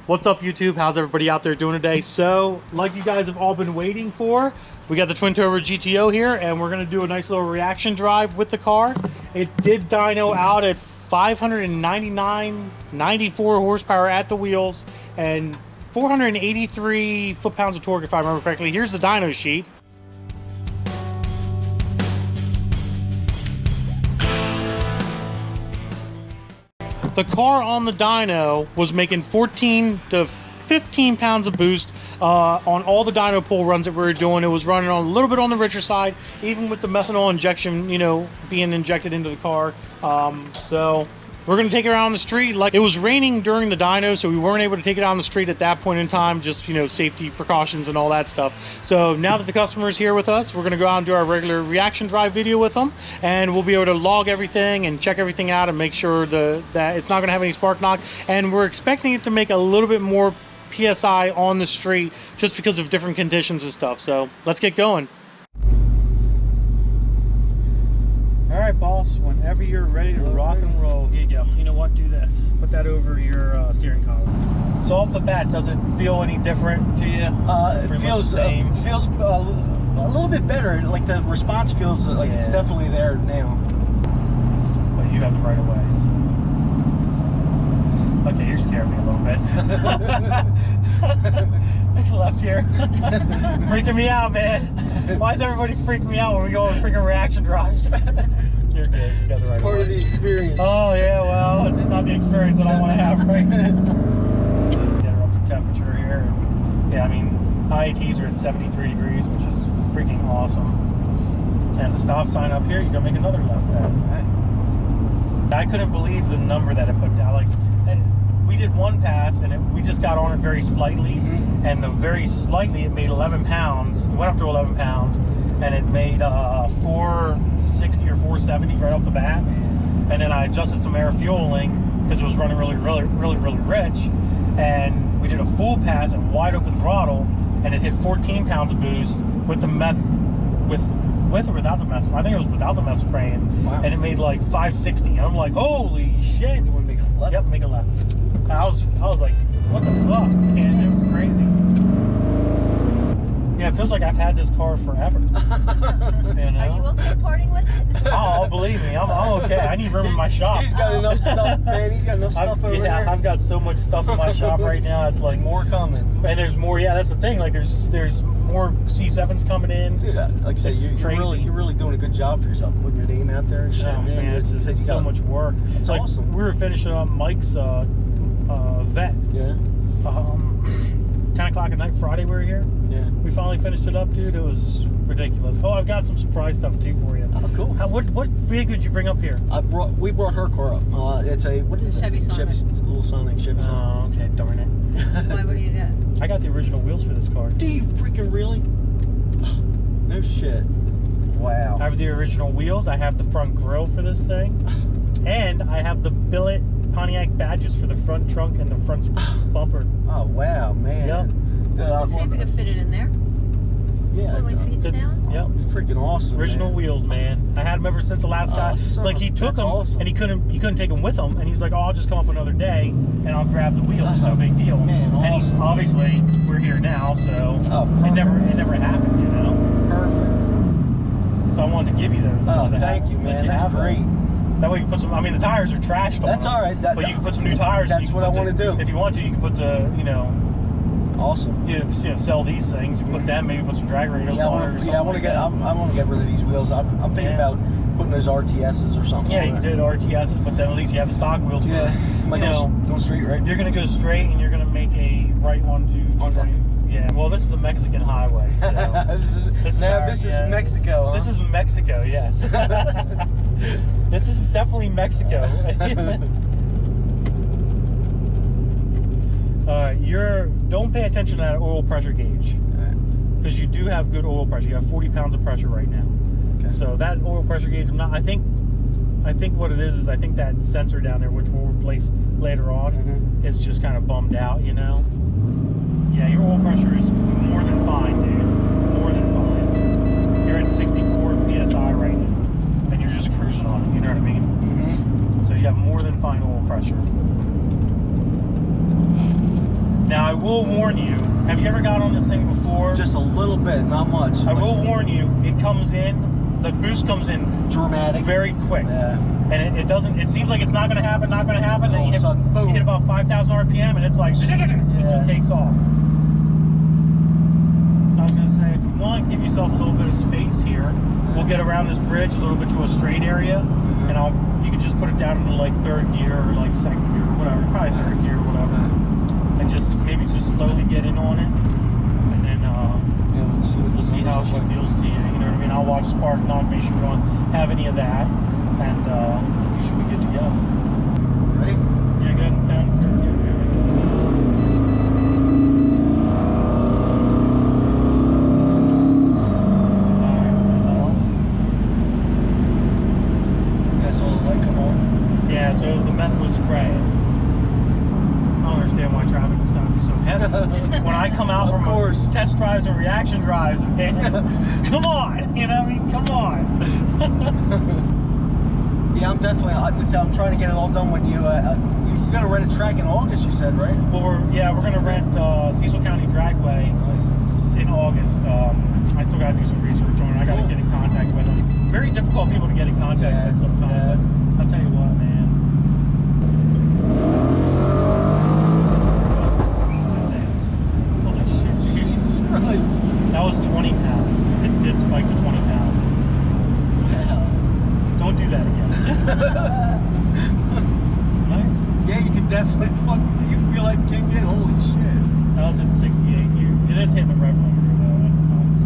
What's up, YouTube? How's everybody out there doing today? So, like you guys have all been waiting for, we got the twin turbo GTO here, and we're gonna do a nice little reaction drive with the car. It did dyno out at 94 horsepower at the wheels and 483 foot-pounds of torque, if I remember correctly. Here's the dyno sheet. The car on the dyno was making 14 to 15 pounds of boost on all the dyno pull runs that we were doing. It was running on a little bit on the richer side, even with the methanol injection, you know, being injected into the car. So we're gonna take it around the street. Like, it was raining during the dyno, so we weren't able to take it on the street at that point in time, just, you know, safety precautions and all that stuff. So now that the customer is here with us, we're gonna go out and do our regular reaction drive video with them, and we'll be able to log everything and check everything out and make sure that it's not gonna have any spark knock. And we're expecting it to make a little bit more PSI on the street just because of different conditions and stuff. So let's get going. All right, boss, whenever you're ready to rock and roll, here you go. You know what, do this. Put that over your steering column. So off the bat, does it feel any different to you? It feels the same. Feels a little bit better. Like the response feels like it's definitely there now. But you have the right of ways. Okay, you're scaring me a little bit. Make a left here. Freaking me out, man. Why is everybody freaking me out when we go on freaking reaction drives? You're good. You got the right part of the experience. Oh yeah, well, it's not the experience that I want to have, right? Get her up to temperature here. Yeah, I mean, IATs are at 73 degrees, which is freaking awesome. And the stop sign up here, you gotta make another left there. Right. I couldn't believe the number that it put down. Like, we did one pass, and we just got on it very slightly, and the very slightly, it made 11 pounds. It went up to 11 pounds, and it made 460 or 470 right off the bat. And then I adjusted some air fueling because it was running really rich, and we did a full pass and wide open throttle, and it hit 14 pounds of boost with the with or without the mess. I think it was without the mess spraying. Wow. And it made like 560. And I'm like, holy shit! You want to make a left? Yep, make a left. I was like, what the fuck, man? It was crazy. Yeah, it feels like I've had this car forever. You know? Are you okay parting with it? Oh, believe me, I'm okay. I need room in my shop. He's got enough stuff, man. He's got enough stuff over there. Yeah, I've got so much stuff in my shop right now. It's like more coming. And there's more. Yeah, that's the thing. Like, there's more C7s coming in. Dude, like I said, you're really doing a good job for yourself, putting your name out there and shit. Oh, man, it's so much work. It's like, awesome. We were finishing up Mike's vet. Yeah. 10 o'clock at night Friday we were here. Yeah. We finally finished it up, dude. It was ridiculous. Oh, I've got some surprise stuff too for you. Oh, cool. What big would you bring up here? We brought her car up. It's a, what is it? Chevy Sonic. It's a little Sonic, Chevy Sonic. Oh, okay, darn it. Why, what do you got? I got the original wheels for this car. Do you freaking really? No shit. Wow. I have the original wheels. I have the front grille for this thing. And I have the billet Pontiac badges for the front trunk and the front bumper. Oh, wow, man. Yep. Let's see if we can fit it in there. Yeah. When we seats down. Yep. Freaking awesome. Original wheels, man. I had them ever since the last guy. Like, he took them and he couldn't take them with him, and he's like, oh, I'll just come up another day and I'll grab the wheels. No big deal. Man, and awesome. obviously we're here now, so it never happened, you know. Perfect. So I wanted to give you those. Oh, thank you, man. That's great. That way you put some. I mean, the tires are trashed. That's all right. But you can put some new tires. That's what I want to do. If you want to, you can put the, you know. Awesome. You know, sell these things. You put them. Maybe put some drag radios on it or something. Yeah, I want to get. I want to get rid of these wheels. I'm thinking about putting those RTSs or something. Yeah, you did RTSs, but then at least you have the stock wheels. Yeah. For, you know, going straight, right? You're gonna go straight, and you're gonna make a right onto. Yeah. Well, this is the Mexican highway. So this is Mexico. Huh? This is Mexico. Yes. This is definitely Mexico. Don't pay attention to that oil pressure gauge, because you do have good oil pressure. You have 40 pounds of pressure right now. Okay. So that oil pressure gauge, I think what it is I think that sensor down there, which we'll replace later on, is just kind of bummed out, you know. Yeah, your oil pressure is more than fine, dude. More than fine. You're at 64 PSI right now, and you're just cruising on it, you know what I mean? So you have more than fine oil pressure. will warn you. Have you ever got on this thing before? Just a little bit, not much. I will warn you. It comes in. The boost comes in dramatic, very quick. Yeah. And it doesn't. It seems like it's not going to happen. Not going to happen. Then you hit about 5,000 RPM, and it's like it just takes off. So I was going to say, if you want, give yourself a little bit of space here. We'll get around this bridge a little bit to a straight area, and you can just put it down into like third gear or like second gear or whatever, probably third gear or whatever, and just maybe just slowly get in on it, and then we'll see how she feels to you. You know what I mean? I'll watch spark knock, make sure we don't have any of that, and we should be good to go. Ready? Yeah, good. Down third gear. Here we go. Yeah, so the meth was spraying. I don't understand why traffic is stopping so heavy. When I come out from test drives and reaction drives, man, come on, you know what I mean? Come on. Yeah, I'm definitely. I'm trying to get it all done with you. You're gonna rent a track in August, you said, right? Well, we're gonna rent Cecil County Dragway in August. I still gotta do some research on it. I gotta get in contact with them. Very difficult people to get in contact with sometimes. Yeah. But I'll tell you what, man. Holy shit! Jesus Christ! That was 20 pounds. It did spike to 20 pounds. Yeah. Don't do that again. Nice. Yeah, you could definitely you feel like kick in. Holy shit! That was at 68 here. It is hitting the rev limiter though. That sucks.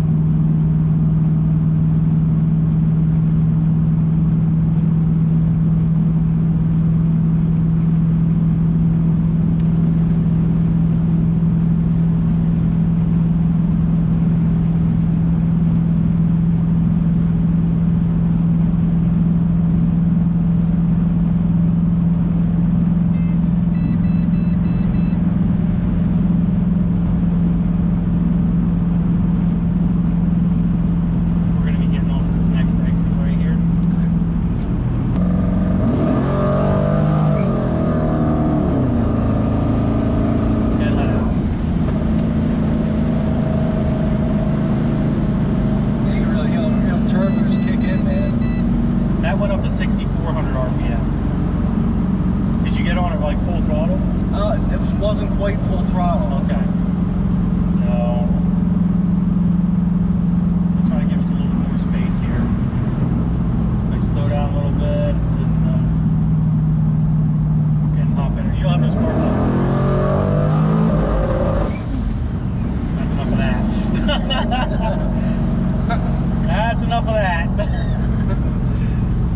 Wasn't quite full throttle. Okay. So I'll try to give us a little bit more space here. Like slow down a little bit. And hop in. You'll have no spark plug. That's enough of that. That's enough of that.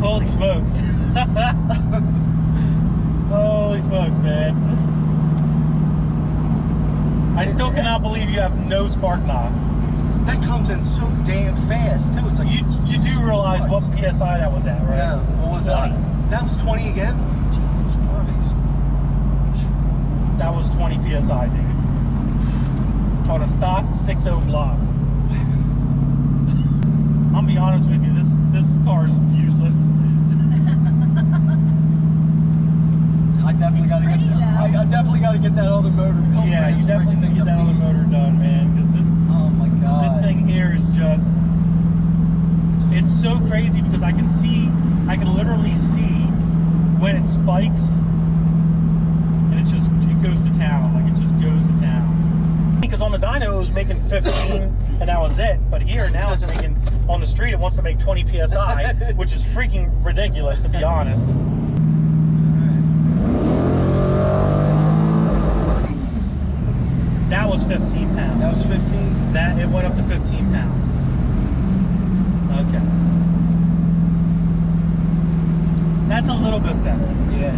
Holy smokes. Holy smokes, man. I still cannot believe you have no spark knock. That comes in so damn fast too. It's like you do realize what PSI that was at, right? Yeah. What was 20. That was 20 again? Jesus Christ. That was 20 PSI, dude. On a stock 6.0 block. I'll be honest with you, this car is useless. I definitely got to get that other motor. Yeah, you definitely need to get that other motor done, man. Because this, oh my god, this thing here is just, it's so crazy because I can literally see when it spikes, and it goes to town. Like it just goes to town. Because on the dyno it was making 15, and that was it. But here now it's making on the street. It wants to make 20 psi, which is freaking ridiculous to be honest. That was 15 pounds. That was 15? It went up to 15 pounds. Okay. That's a little bit better. Yeah,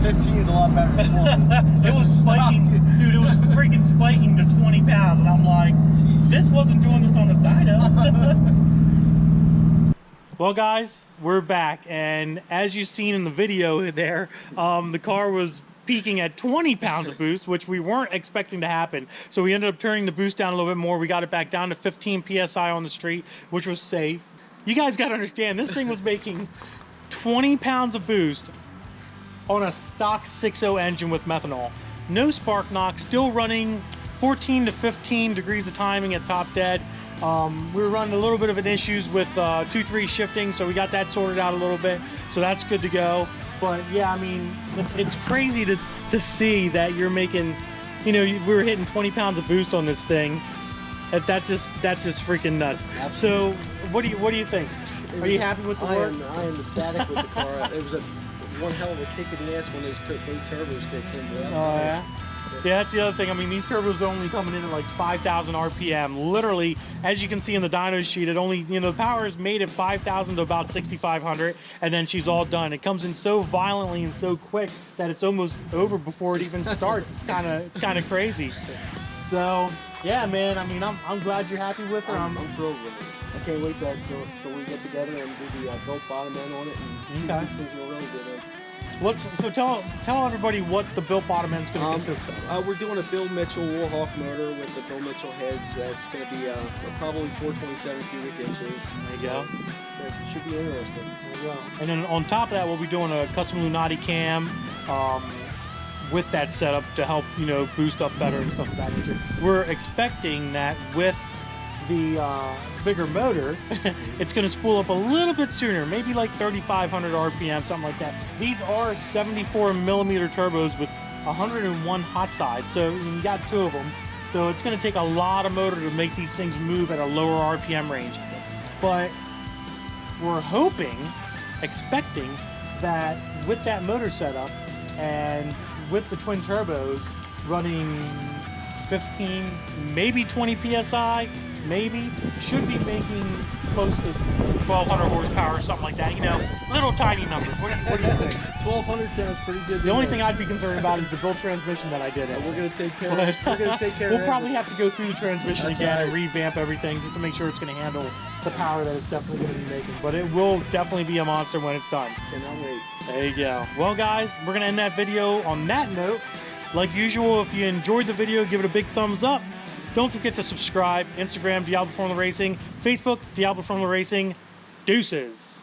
15 is a lot better than 20. It was spiking, dude, it was freaking spiking to 20 pounds, and I'm like, Jesus. This wasn't doing this on the dyno. Well, guys, we're back, and as you've seen in the video there, the car was peaking at 20 pounds of boost, which we weren't expecting to happen. So we ended up turning the boost down a little bit more. We got it back down to 15 PSI on the street, which was safe. You guys got to understand, this thing was making 20 pounds of boost on a stock 6.0 engine with methanol. No spark knock, still running 14 to 15 degrees of timing at top dead. We were running a little bit of an issues with 2-3 shifting, so we got that sorted out a little bit, so that's good to go. But yeah, I mean, it's crazy to see that you're making, you know, we were hitting 20 pounds of boost on this thing. That's just freaking nuts. Absolutely. So what do you think? Are you happy with the work? I am ecstatic with the car. It was one hell of a kick in the ass when those turbos kicked in. Oh yeah. Yeah, that's the other thing. I mean, these turbos are only coming in at like 5,000 RPM. Literally, as you can see in the dyno sheet, it only, you know, the power is made at 5,000 to about 6,500, and then she's all done. It comes in so violently and so quick that it's almost over before it even starts. It's kind of crazy. So yeah, man. I mean, I'm glad you're happy with her. I'm thrilled with it. I can't wait till we get together and do the built bottom end on it and see what these things will really good in. So tell everybody what the built bottom end is going to consist of. We're doing a Bill Mitchell Warhawk motor with the Bill Mitchell heads. It's going to be probably 427 cubic inches. There you go. So it should be interesting. There you go. And then on top of that, we'll be doing a custom Lunati Cam with that setup to help, you know, boost up better and stuff of that nature. We're expecting that with the bigger motor, it's going to spool up a little bit sooner, maybe like 3,500 RPM, something like that. These are 74 millimeter turbos with 101 hot sides, so you got 2 of them. So it's going to take a lot of motor to make these things move at a lower RPM range. But we're hoping, expecting that with that motor setup and with the twin turbos running 15, maybe 20 PSI, maybe, should be making close to 1,200 horsepower, something like that. You know, little tiny numbers. What do you think? 1,200 sounds pretty good. The only thing I'd be concerned about is the built transmission that I did. We're going to take care of it. We're going to take care of it. We'll probably have to go through the transmission That's again right. and revamp everything just to make sure it's going to handle the power that it's definitely going to be making. But it will definitely be a monster when it's done. Cannot wait. There you go. Well, guys, we're going to end that video on that note. Like usual, if you enjoyed the video, give it a big thumbs up. Don't forget to subscribe. Instagram, Diablo Formula Racing. Facebook, Diablo Formula Racing. Deuces.